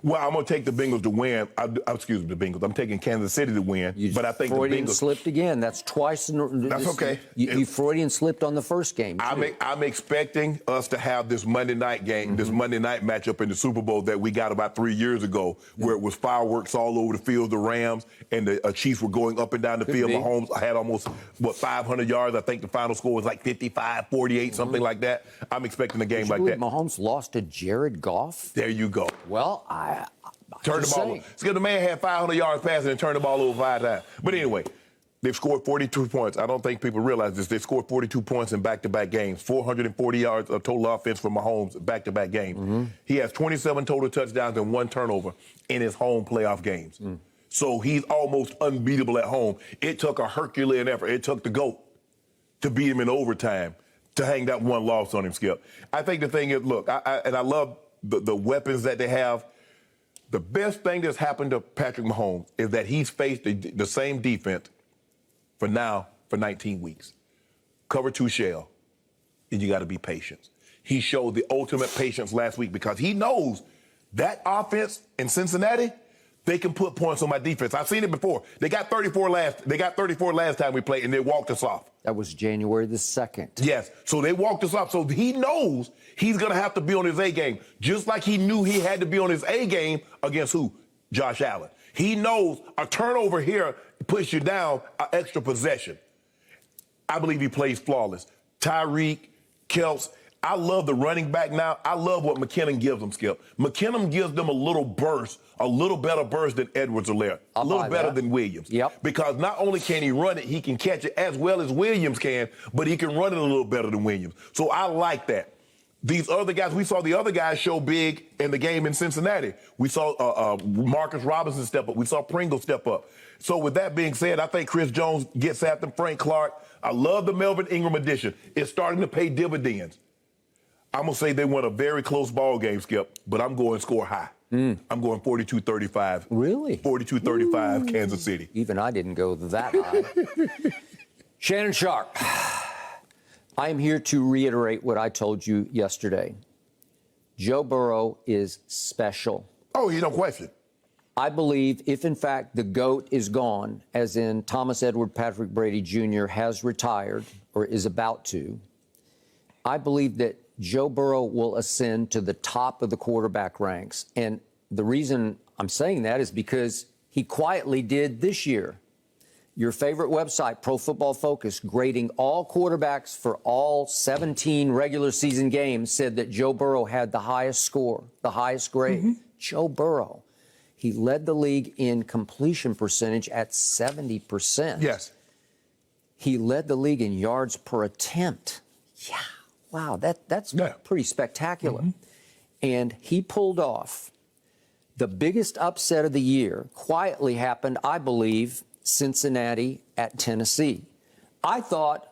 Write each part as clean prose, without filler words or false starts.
Well, I'm going to take the Bengals to win. Excuse me, the Bengals. I'm taking Kansas City to win, but I think Freudian the Bengals slipped again. That's twice. That's okay. You Freudian slipped on the first game. I'm expecting us to have this Monday night game, this Monday night matchup in the Super Bowl that we got about 3 years ago, where it was fireworks all over the field, the Rams, and the Chiefs were going up and down the field. Mahomes had almost, 500 yards. I think the final score was like 55-48, something like that. I'm expecting a game like that. Mahomes lost to Jared Goff? There you go. Well, Turn the ball over. The man had 500 yards passing and turned the ball over 5 times. But anyway, they've scored 42 points. I don't think people realize this. They scored 42 points in back-to-back games, 440 yards of total offense for Mahomes back-to-back games. He has 27 total touchdowns and 1 turnover in his home playoff games. So he's almost unbeatable at home. It took a Herculean effort. It took the GOAT to beat him in overtime to hang that one loss on him, Skip. I think the thing is, look, I love the weapons that they have. The best thing that's happened to Patrick Mahomes is that he's faced the same defense for 19 weeks. Cover 2 shell, and you got to be patient. He showed the ultimate patience last week because he knows that offense in Cincinnati, they can put points on my defense. I've seen it before. They got 34 last time we played, and they walked us off. That was January the 2nd. Yes. So they walked us off. So he knows he's going to have to be on his A game, just like he knew he had to be on his A game against who? Josh Allen. He knows a turnover here puts you down an extra possession. I believe he plays flawless. Tyreek, Kelce. I love the running back now. I love what McKinnon gives them, Skip. McKinnon gives them a little burst, a little better burst than Edwards-Helaire, a little better than Williams. Yep. Because not only can he run it, he can catch it as well as Williams can, but he can run it a little better than Williams. So I like that. These other guys, we saw the other guys show big in the game in Cincinnati. We saw Marcus Robinson step up. We saw Pringle step up. So with that being said, I think Chris Jones gets after Frank Clark. I love the Melvin Ingram addition. It's starting to pay dividends. I'm going to say they won a very close ball game, Skip, but I'm going score high. I'm going 42-35. Really? 42-35, Kansas City. Even I didn't go that high. Shannon Sharpe, I am here to reiterate what I told you yesterday. Joe Burrow is special. Oh, you don't question. I believe if, in fact, the GOAT is gone, as in Thomas Edward Patrick Brady Jr. has retired or is about to, I believe that Joe Burrow will ascend to the top of the quarterback ranks. And the reason I'm saying that is because he quietly did this year. Your favorite website, Pro Football Focus, grading all quarterbacks for all 17 regular season games, said that Joe Burrow had the highest score, the highest grade. Joe Burrow. He led the league in completion percentage at 70%. Yes. He led the league in yards per attempt. Yeah. Wow, that's pretty spectacular. And he pulled off the biggest upset of the year. Quietly happened, I believe, Cincinnati at Tennessee. I thought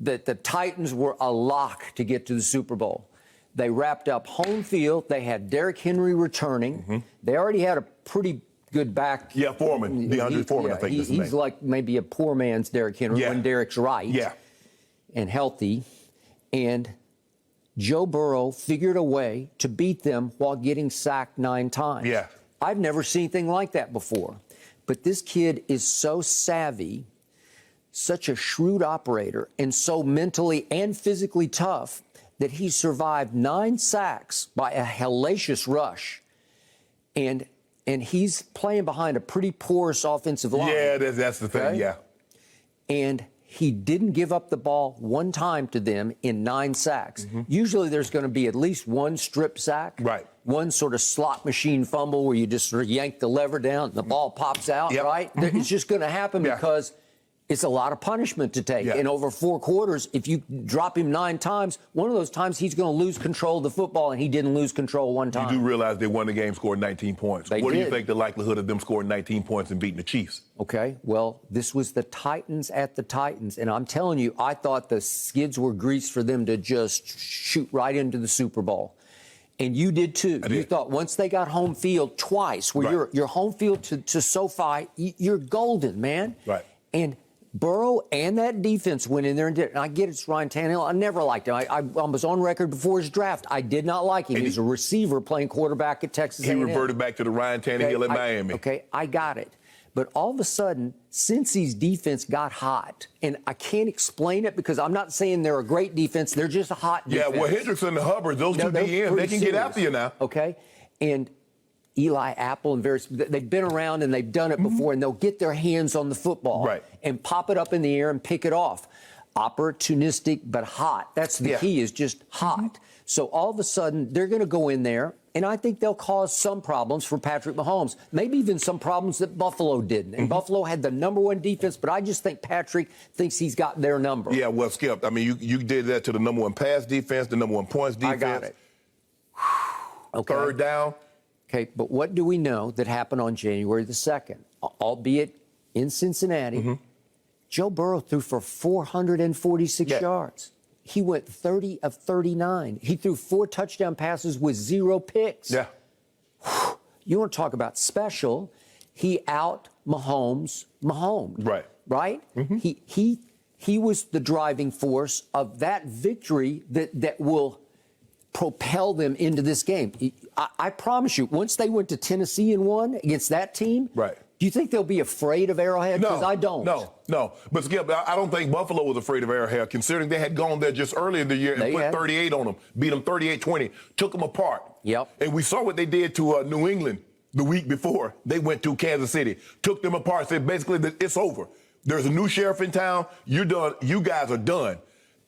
that the Titans were a lock to get to the Super Bowl. They wrapped up home field. They had Derrick Henry returning. They already had a pretty good back. Yeah, Foreman, DeAndre Foreman, I think is his name. He's like maybe a poor man's Derrick Henry when Derrick's right and healthy. And Joe Burrow figured a way to beat them while getting sacked 9 times. Yeah. I've never seen anything like that before. But this kid is so savvy, such a shrewd operator, and so mentally and physically tough that he survived 9 sacks by a hellacious rush. And he's playing behind a pretty porous offensive line. Yeah, that's the thing, And he didn't give up the ball 1 time to them in 9 sacks. Usually there's going to be at least 1 strip sack. Right. 1 sort of slot machine fumble where you just sort of yank the lever down and the ball pops out, right? It's just going to happen because it's a lot of punishment to take. And over 4 quarters, if you drop him 9 times, one of those times he's going to lose control of the football, and he didn't lose control 1 time. You do realize they won the game, scored 19 points. What do you think the likelihood of them scoring 19 points and beating the Chiefs? Okay, well, this was the Titans at the Titans, and I'm telling you, I thought the skids were greased for them to just shoot right into the Super Bowl. And you did too. You thought once they got home field twice, where you're home field to SoFi, you're golden, man. Right. And Burrow and that defense went in there and did it. And I get it's Ryan Tannehill. I never liked him. I was on record before his draft. I did not like him. He's a receiver playing quarterback at Texas He A&M. reverted back to the Ryan Tannehill at Miami. Okay, I got it. But all of a sudden, Cincy's defense got hot. And I can't explain it because I'm not saying they're a great defense. They're just a hot defense. Yeah, well, Hendrickson and Hubbard, those two DNs, they can get after you now. Okay? And Eli Apple and they've been around and they've done it before, and they'll get their hands on the football and pop it up in the air and pick it off. Opportunistic but hot. That's the key, is just hot. So all of a sudden, they're going to go in there, and I think they'll cause some problems for Patrick Mahomes, maybe even some problems that Buffalo didn't. And Buffalo had the #1 defense, but I just think Patrick thinks he's got their number. Yeah, well, Skip, I mean, you did that to the #1 pass defense, the #1 points defense. I got it. Okay. Third down. Okay, but what do we know that happened on January the 2nd? Albeit in Cincinnati, Joe Burrow threw for 446 yards. He went 30 of 39. He threw 4 touchdown passes with 0 picks. Yeah. You want to talk about special? He out Mahomes. Right. Right? He was the driving force of that victory that will propel them into this game. I promise you, once they went to Tennessee and won against that team, do you think they'll be afraid of Arrowhead? Because I don't. No. But Skip, I don't think Buffalo was afraid of Arrowhead, considering they had gone there just earlier in the year and put 38 on them, beat them 38-20, took them apart. Yep. And we saw what they did to New England the week before. They went to Kansas City, took them apart, said basically that it's over. There's a new sheriff in town. You're done. You guys are done.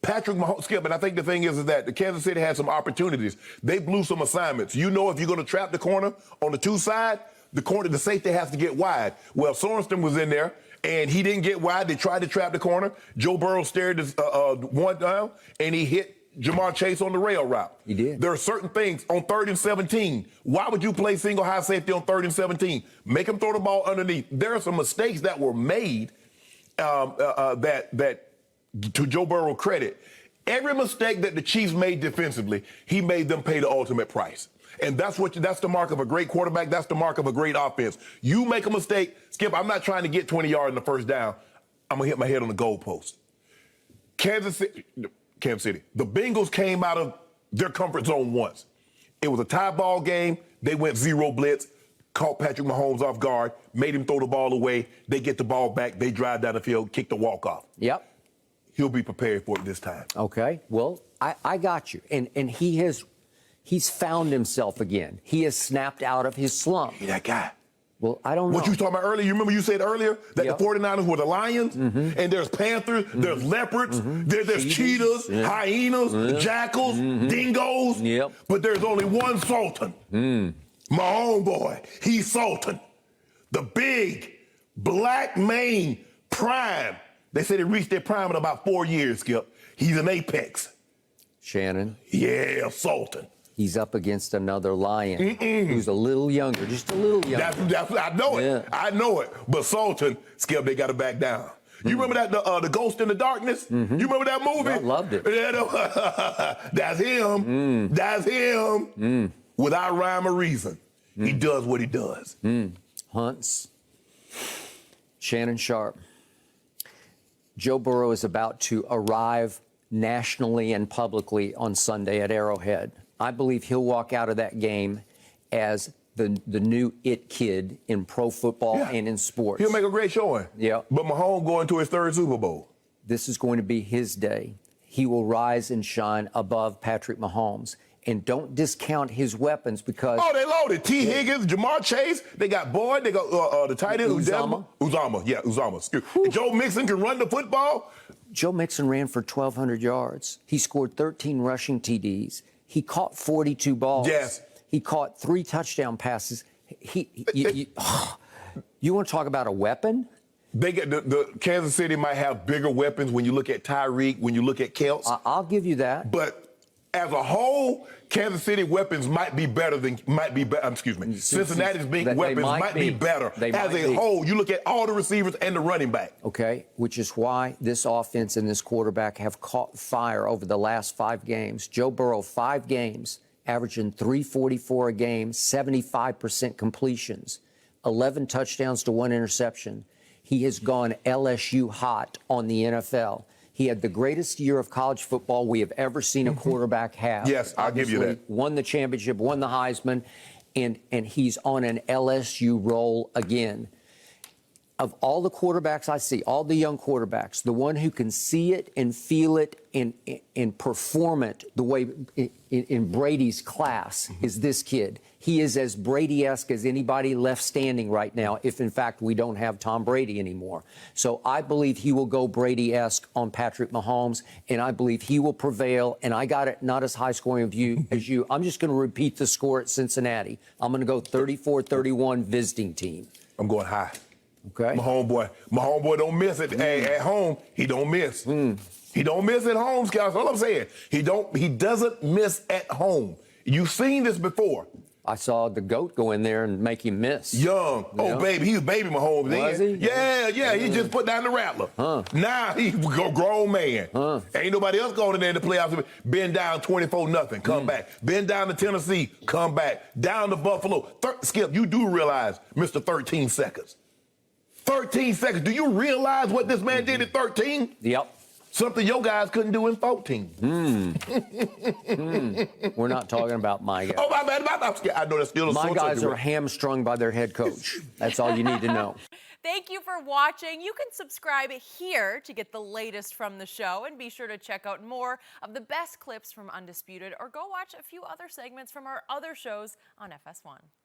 Patrick Mahomes, Skip, and I think the thing is that the Kansas City had some opportunities. They blew some assignments. You know, if you're going to trap the corner on the 2 side, the safety has to get wide. Well, Sorensen was in there, and he didn't get wide. They tried to trap the corner. Joe Burrow stared one down, and he hit Jamar Chase on the rail route. He did. There are certain things on 3rd and 17. Why would you play single high safety on 3rd and 17? Make him throw the ball underneath. There are some mistakes that were made that to Joe Burrow credit, every mistake that the Chiefs made defensively, he made them pay the ultimate price. And that's the mark of a great quarterback. That's the mark of a great offense. You make a mistake, Skip, I'm not trying to get 20 yards in the first down. I'm going to hit my head on the goalpost. Kansas City, the Bengals came out of their comfort zone once. It was a tie ball game. They went 0 blitz, caught Patrick Mahomes off guard, made him throw the ball away. They get the ball back. They drive down the field, kick the walk-off. Yep. He'll be prepared for it this time. Okay. Well, I got you. And he's found himself again. He has snapped out of his slump. Hey, that guy. Well, I don't know. What you were talking about earlier, you remember you said earlier that the 49ers were the Lions, and there's Panthers, there's Leopards, there's cheetahs, hyenas, jackals, dingoes, but there's only one Sultan. My homeboy, he's Sultan. The big, black mane prime. They said it reached their prime in about 4 years, Skip. He's an apex. Shannon. Yeah, Sultan. He's up against another lion who's a little younger, just a little younger. I know it. Yeah. I know it. But Sultan, Skip, they got to back down. You remember that, the Ghost in the Darkness? You remember that movie? I loved it. That's him. That's him. Without rhyme or reason. He does what he does. Hunts. Shannon Sharpe. Joe Burrow is about to arrive nationally and publicly on Sunday at Arrowhead. I believe he'll walk out of that game as the new it kid in pro football and in sports. He'll make a great showing. Yeah. But Mahomes going to his 3rd Super Bowl. This is going to be his day. He will rise and shine above Patrick Mahomes. And don't discount his weapons because... Oh, they loaded. T. Higgins, Jamar Chase. They got Boyd. They got the tight end. Uzama. Uzama. Joe Mixon can run the football. Joe Mixon ran for 1,200 yards. He scored 13 rushing TDs. He caught 42 balls. Yes. He caught 3 touchdown passes. You want to talk about a weapon? They get the Kansas City might have bigger weapons when you look at Tyreek, when you look at Kelce. I'll give you that. But as a whole, Kansas City weapons might be better than Cincinnati's big weapons might be better. As a whole, you look at all the receivers and the running back. Okay, which is why this offense and this quarterback have caught fire over the last 5 games. Joe Burrow, 5 games, averaging 344 a game, 75% completions, 11 touchdowns to 1 interception. he has gone LSU hot on the NFL. He had the greatest year of college football we have ever seen a quarterback have. Yes, I'll give you that. Won the championship, won the Heisman, and he's on an LSU roll again. Of all the quarterbacks I see, all the young quarterbacks, the one who can see it and feel it and perform it the way in Brady's class is this kid. He is as Brady-esque as anybody left standing right now, if in fact we don't have Tom Brady anymore. So I believe he will go Brady-esque on Patrick Mahomes, and I believe he will prevail. And I got it not as high scoring of you as you. I'm just going to repeat the score at Cincinnati. I'm going to go 34-31 visiting team. I'm going high. Okay. My homeboy don't miss it. Hey, at home, he don't miss. He don't miss at home, Scott. That's all I'm saying. He doesn't miss at home. You've seen this before. I saw the GOAT go in there and make him miss. Young. Oh, baby. He was baby Mahomes then. Was he? Yeah. He just put down the rattler. Now he's a grown man. Ain't nobody else going in there in the playoffs. Been down 24-0. Come back. Been down to Tennessee. Come back. Down to Buffalo. Skip, you do realize, Mr. 13 seconds. 13 seconds. Do you realize what this man did in 13? Yep. Something your guys couldn't do in 14. We're not talking about my guys. Oh, my bad. I know that's still a My guys are hamstrung by their head coach. That's all you need to know. Thank you for watching. You can subscribe here to get the latest from the show, and be sure to check out more of the best clips from Undisputed, or go watch a few other segments from our other shows on FS1.